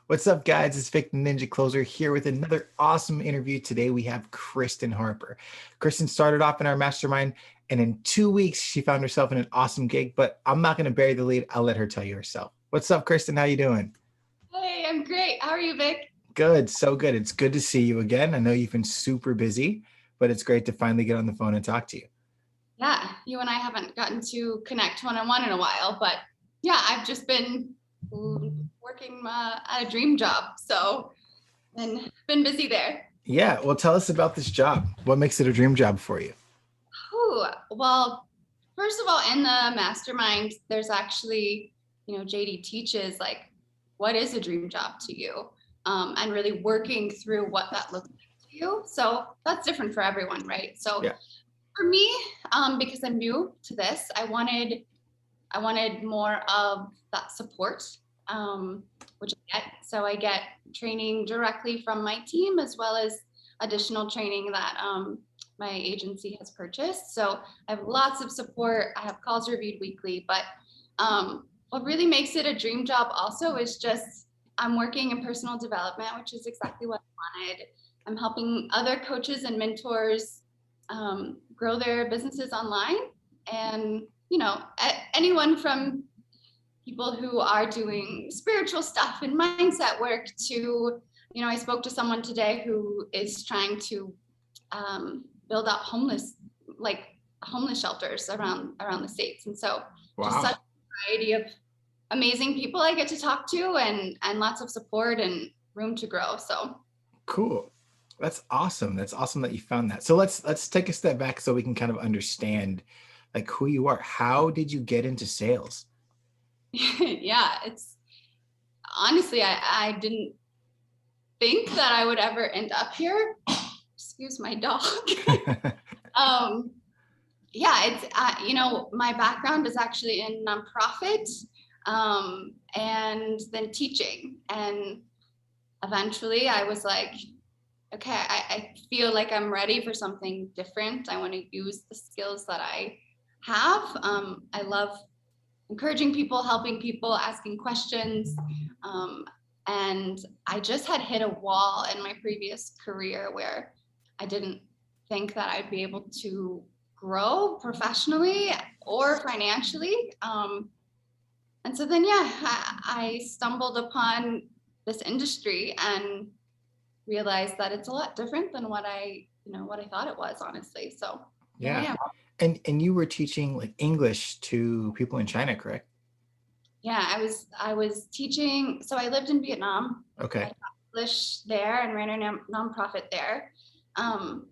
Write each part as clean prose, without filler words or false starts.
What's up, guys? It's Vic the Ninja Closer here with another awesome interview. Today we have Kristin Harper. Kristin started off in our mastermind, and in 2 weeks she found herself in an awesome gig. But I'm not going to bury the lead. I'll let her tell you herself. What's up, Kristin? How you doing? Hey, I'm great. How are you, Vic? Good, so good. It's good to see you again. I know you've been super busy, but it's great to finally get on the phone and talk to you. Yeah, you and I haven't gotten to connect one-on-one in a while, but yeah, I've just been working at a dream job, so been busy there. Yeah, well, tell us about this job. What makes it a dream job for you? Whew. Well, first of all, in the mastermind, there's actually, JD teaches like what is a dream job to you, and really working through what that looks like to you. So that's different for everyone, right? So Yeah. for me, because I'm new to this, I wanted more of that support, which I get. So I get training directly from my team as well as additional training that my agency has purchased. So I have lots of support. I have calls reviewed weekly. But what really makes it a dream job also is just I'm working in personal development, which is exactly what I wanted. I'm helping other coaches and mentors grow their businesses online. And, anyone from people who are doing spiritual stuff and mindset work to, I spoke to someone today who is trying to build up homeless shelters around the States. And so just Wow. such a variety of amazing people I get to talk to and lots of support and room to grow. So Cool. That's awesome. That's awesome that you found that. So let's take a step back so we can kind of understand like who you are. How did you get into sales? yeah, it's honestly, I didn't think that I would ever end up here. Excuse my dog. um, yeah, it's, my background is actually in nonprofit, and then teaching. And eventually I was like, okay, I feel like I'm ready for something different. I want to use the skills that I have. I love encouraging people, helping people, asking questions. And I just had hit a wall in my previous career where I didn't think that I'd be able to grow professionally or financially. And so then, yeah, I stumbled upon this industry and realized that it's a lot different than what I thought it was, honestly. So here I Yeah. am. And you were teaching like English to people in China, correct? Yeah, I was teaching. So I lived in Vietnam. I Okay. taught English there and ran a nonprofit there. Um,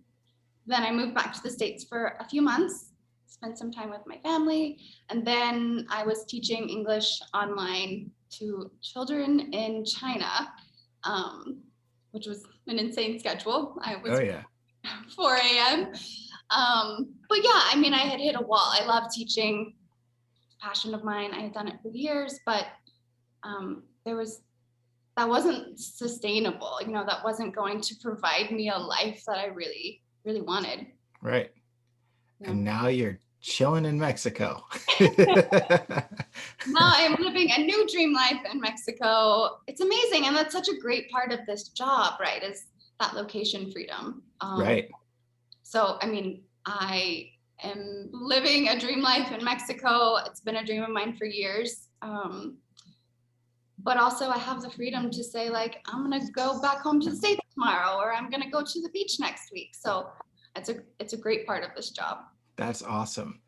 then I moved back to the States for a few months, spent some time with my family, and then I was teaching English online to children in China, um, which was an insane schedule. I Oh was yeah. 4 a.m. But yeah, I mean, I had hit a wall. I love teaching, passion of mine. I had done it for years, but there was that wasn't sustainable. That wasn't going to provide me a life that I really, really wanted. Right. Yeah. And now you're chilling in Mexico. Now I'm living a new dream life in Mexico. It's amazing, and that's such a great part of this job, right? Is that location freedom. Right. So, I mean, I am living a dream life in Mexico. It's been a dream of mine for years. But also I have the freedom to say like, I'm going to go back home to the States tomorrow, or I'm going to go to the beach next week. So it's a great part of this job. That's awesome.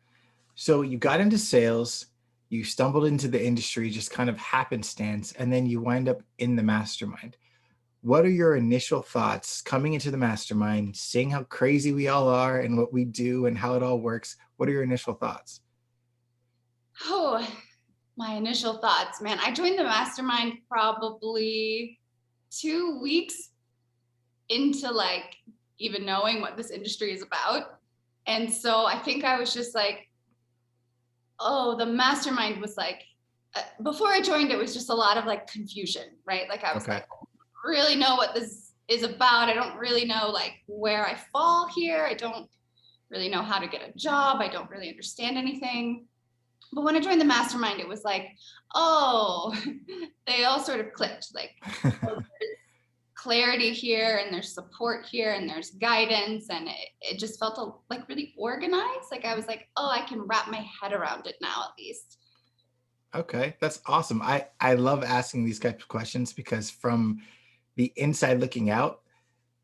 So you got into sales, you stumbled into the industry just kind of happenstance, and then you wind up in the mastermind. What are your initial thoughts coming into the mastermind, seeing how crazy we all are and what we do and how it all works? What are your initial thoughts? Oh, my initial thoughts, man. I joined the mastermind probably 2 weeks into like even knowing what this industry is about. And so I think I was just like, oh, the mastermind was like, before I joined, it was just a lot of like confusion, right? Like I was Okay. like, I don't really know what this is about. I don't really know like where I fall here. I don't really know how to get a job. I don't really understand anything. But when I joined the mastermind, it was like, oh, they all sort of clicked. Like, oh, there's clarity here, and there's support here, and there's guidance, and it just felt like really organized. Like I was like, oh, I can wrap my head around it now, at least. Okay, that's awesome. I love asking these types of questions because from the inside looking out,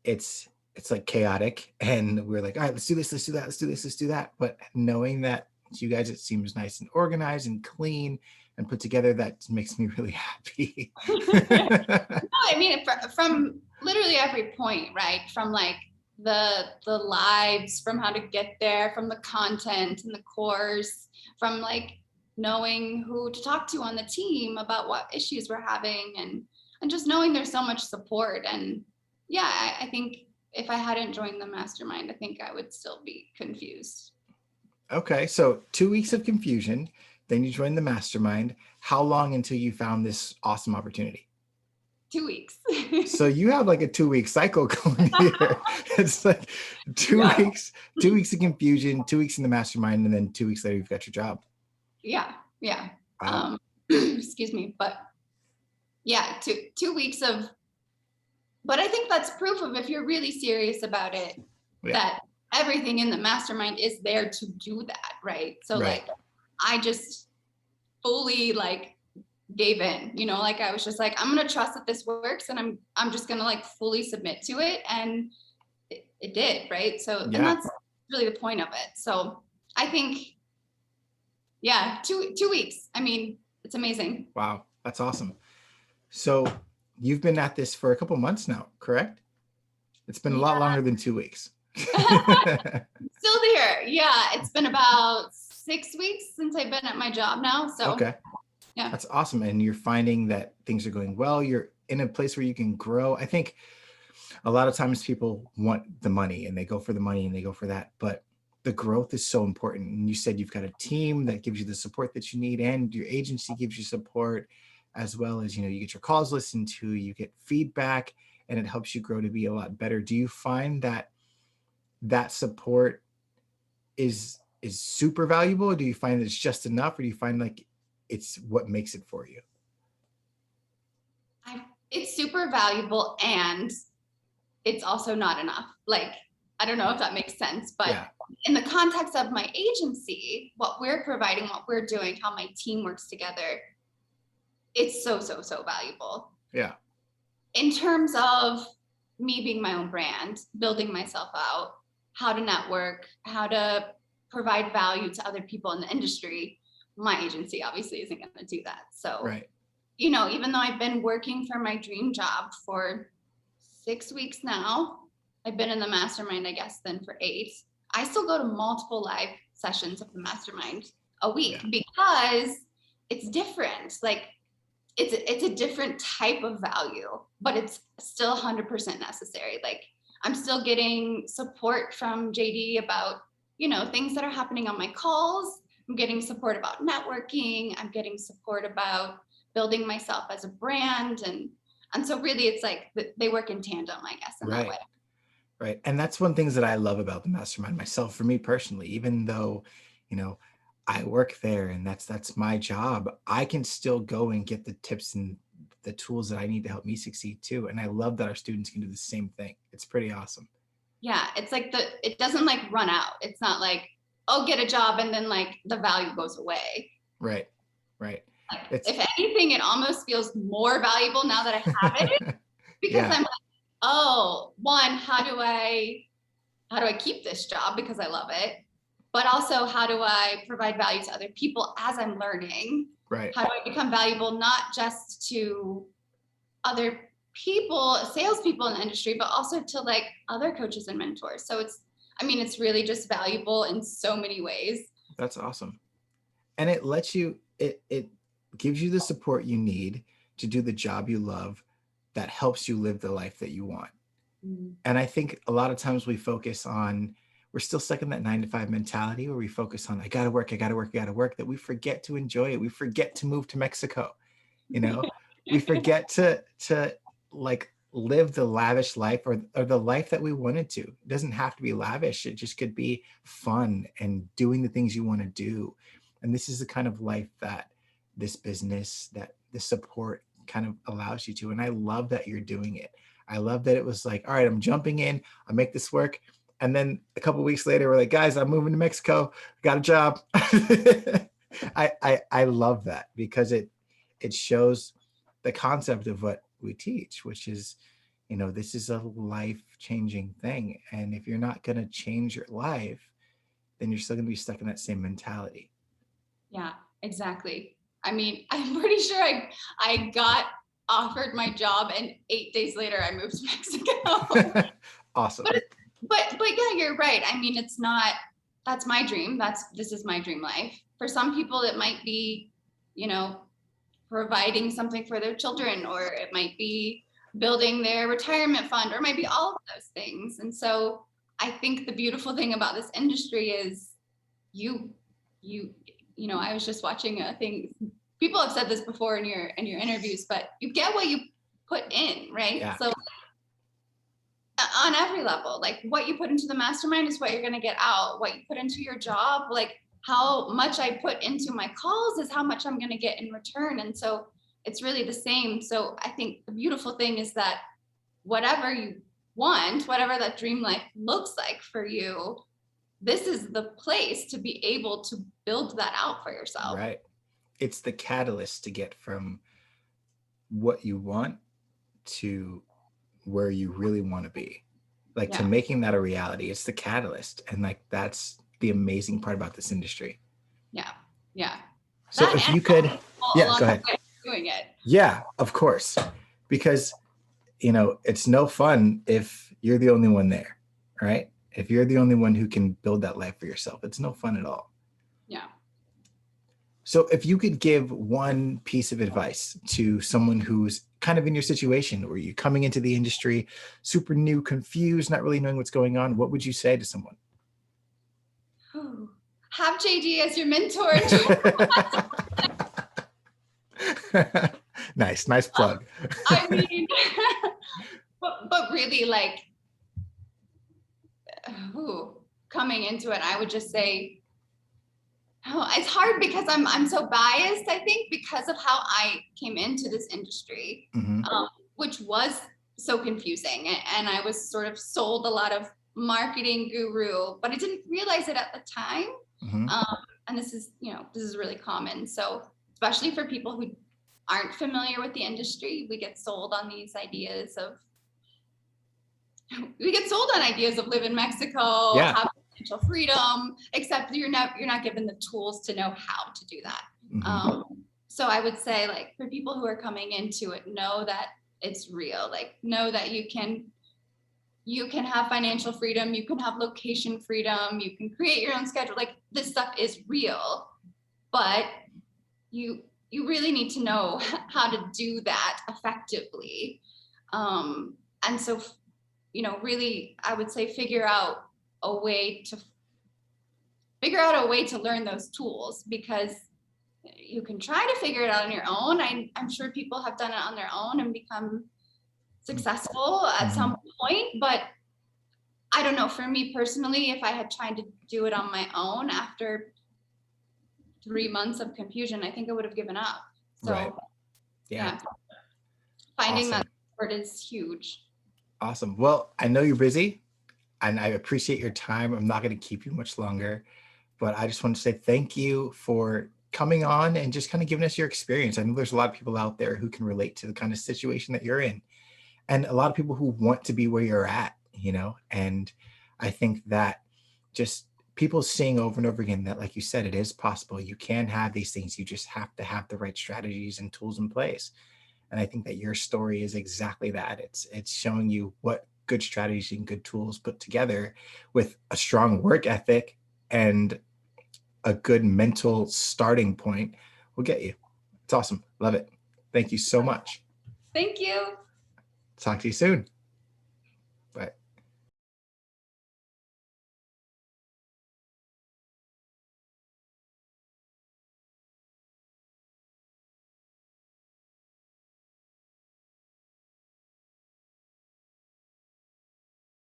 it's like chaotic, and we're like, all right, let's do this, let's do that, let's do this, let's do that. But knowing that to you guys, it seems nice and organized and clean and put together, that makes me really happy. No, I mean, from literally every point, right? From like the lives, from how to get there, from the content and the course, from like knowing who to talk to on the team about what issues we're having, and just knowing there's so much support. And yeah, I think if I hadn't joined the mastermind, I think I would still be confused. Okay, so 2 weeks of confusion, then you joined the mastermind. How long until you found this awesome opportunity? 2 weeks. So you have like a 2 week cycle going here. It's like two Yeah. weeks, 2 weeks of confusion, 2 weeks in the mastermind, and then 2 weeks later you've got your job. Yeah, yeah. Wow. Excuse me, but yeah, 2 weeks of, but I think that's proof of, if you're really serious about it, Yeah. that everything in the mastermind is there to do that, right? So Right. like I just fully like gave in, like I was just like, I'm gonna trust that this works, and I'm just gonna like fully submit to it, and it did, right? So and Yeah. that's really the point of it. So I think, yeah, 2 weeks. I mean, it's amazing. Wow. That's awesome. So you've been at this for a couple months now, correct? It's been a lot Yeah. longer than 2 weeks. Still there. Yeah, it's been about 6 weeks since I've been at my job now. So Okay. yeah. That's awesome. And you're finding that things are going well. You're in a place where you can grow. I think a lot of times people want the money and they go for the money and they go for that. But the growth is so important. And you said you've got a team that gives you the support that you need, and your agency gives you support, as well as, you get your calls listened to, you get feedback, and it helps you grow to be a lot better. Do you find that that support is super valuable, or do you find it's just enough, or do you find like it's what makes it for you? It's super valuable, and it's also not enough. Like, I don't know if that makes sense, but Yeah. in the context of my agency, what we're providing, what we're doing, how my team works together, it's so, so, so valuable. Yeah. In terms of me being my own brand, building myself out, how to network, how to provide value to other people in the industry, my agency obviously isn't going to do that. So, Right. Even though I've been working for my dream job for 6 weeks now, I've been in the mastermind, I guess, then for 8. I still go to multiple live sessions of the mastermind a week, Yeah. because it's different. Like, it's a different type of value, but it's still 100% necessary. Like, I'm still getting support from JD about, things that are happening on my calls. I'm getting support about networking. I'm getting support about building myself as a brand. And so really it's like they work in tandem, I guess, in that Right. way. Right. And that's one things that I love about the mastermind myself, for me personally, even though, you know, I work there and that's my job, I can still go and get the tips and the tools that I need to help me succeed too. And I love that our students can do the same thing. It's pretty awesome. Yeah, it's like it doesn't like run out. It's not like, oh, get a job and then like the value goes away. Right. Right. Like, It's if anything, it almost feels more valuable now that I have it, because yeah. I'm like, oh, one, how do I keep this job because I love it? But also, how do I provide value to other people as I'm learning? Right. How do I become valuable not just to other people, salespeople in the industry, but also to like other coaches and mentors? So it's really just valuable in so many ways. That's awesome. And it lets you, it gives you the support you need to do the job you love, that helps you live the life that you want. And I think a lot of times we're still stuck in that 9 to 5 mentality where we focus on, I gotta work, I gotta work, I gotta work, that we forget to enjoy it. We forget to move to Mexico, we forget to like live the lavish life, or the life that we wanted to. It doesn't have to be lavish. It just could be fun and doing the things you want to do. And this is the kind of life that this business, that the support kind of allows you to. And I love that you're doing it. I love that it was like, all right, I'm jumping in, I'll make this work. And then a couple of weeks later, we're like, guys, I'm moving to Mexico, got a job. I love that, because it shows the concept of what we teach, which is, you know, this is a life-changing thing. And if you're not going to change your life, then you're still going to be stuck in that same mentality. Yeah, exactly. I mean, I'm pretty sure I got offered my job, and 8 days later I moved to Mexico. Awesome. But yeah, you're right. I mean, it's not, that's my dream. This is my dream life. For some people, it might be, you know, providing something for their children, or it might be building their retirement fund, or it might be all of those things. And so I think the beautiful thing about this industry is you know, I was just watching a thing. People have said this before in your interviews, but you get what you put in, right? Yeah. So on every level, like what you put into the mastermind is what you're going to get out. What you put into your job, like how much I put into my calls is how much I'm going to get in return. And so it's really the same. So I think the beautiful thing is that whatever you want, whatever that dream life looks like for you, this is the place to be able to build that out for yourself. Right. It's the catalyst to get from what you want to where you really want to be, like to making that a reality. It's the catalyst. And like, that's the amazing part about this industry. Yeah. Yeah. So if you could, go ahead. Doing it. Yeah, of course. Because, you know, it's no fun if you're the only one there, right? If you're the only one who can build that life for yourself, it's no fun at all. Yeah. So if you could give one piece of advice to someone who's kind of in your situation, or you're coming into the industry, super new, confused, not really knowing what's going on, what would you say to someone? Have JD as your mentor. Nice plug. I mean, but really, like, coming into it, I would just say, it's hard because I'm so biased, I think, because of how I came into this industry, which was so confusing. And I was sort of sold a lot of marketing guru, but I didn't realize it at the time. And this is really common. So especially for people who aren't familiar with the industry, we get sold on ideas of live in Mexico, have financial freedom, except you're not given the tools to know how to do that. So I would say, like, for people who are coming into it, know that it's real. Like, know that you can have financial freedom, you can have location freedom, you can create your own schedule. Like, this stuff is real, but you really need to know how to do that effectively. And so, really, I would say figure out a way to learn those tools, because you can try to figure it out on your own. I'm sure people have done it on their own and become successful at some point, but I don't know, for me personally, if I had tried to do it on my own after 3 months of confusion, I think I would have given up. So finding that support is huge. Awesome. Well, I know you're busy and I appreciate your time. I'm not going to keep you much longer, but I just want to say thank you for coming on and just kind of giving us your experience. I know there's a lot of people out there who can relate to the kind of situation that you're in, and a lot of people who want to be where you're at, and I think that just people seeing over and over again that, like you said, it is possible. You can have these things. You just have to have the right strategies and tools in place. And I think that your story is exactly that. It's showing you what good strategies and good tools put together with a strong work ethic and a good mental starting point will get you. It's awesome. Love it. Thank you so much. Thank you. Talk to you soon.